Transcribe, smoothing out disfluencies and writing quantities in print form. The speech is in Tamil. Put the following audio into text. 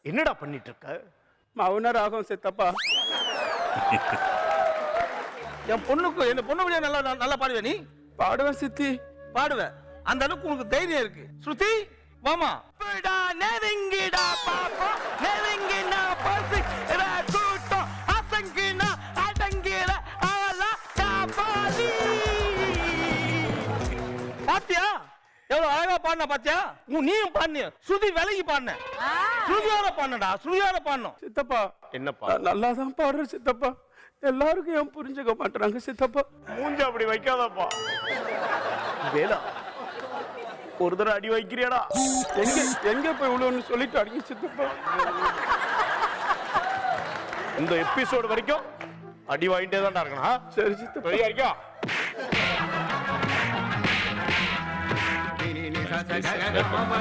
என்னடா பண்ணிட்டு இருக்க? மௌன ராகம் சித்தப்பா. என் பொண்ணு நல்லா நல்லா பாடுவே நீ? பாடுவேன் சித்தி. பாடுவ. அந்த அளவுக்கு உனக்கு தைரியம் இருக்கு. ஸ்ருதி வாமா. படா நெருங்கிடா பாப்பா நெருங்கினா பசிக்கிற கூட்டம் அசங்கினா அடங்கிற ஆளா காபாலி. பாத்தியா எவ்வளவு அழகா பாடின பாத்தியா? நீயும் பாடின. ஸ்ருதி விலகி பாடின. ஸ்ருதியோட பாடனடா. ஸ்ருதியோட பாடணும். சித்தப்பா என்னப்பா? நல்லா தான் பாடுறேன் சித்தப்பா. எல்லாருக்கும் ஏன் புரிஞ்சுக்க மாட்டாங்க சித்தப்பா? மூஞ்ச அப்படி வைக்காதப்பா. வேலா ஒரு தடவை அடி வைக்கிறியாடா? எங்க போய் விழுன்னு சொல்லிட்டு அடிங்க சித்தப்பா. இந்த எபிசோடு வரைக்கும் அடி வாங்கிட்டே தான்டா இருக்கணும். சரி சித்தப்பா. சரியா இருக்கா? Ni ni sa sa ga ga ma ma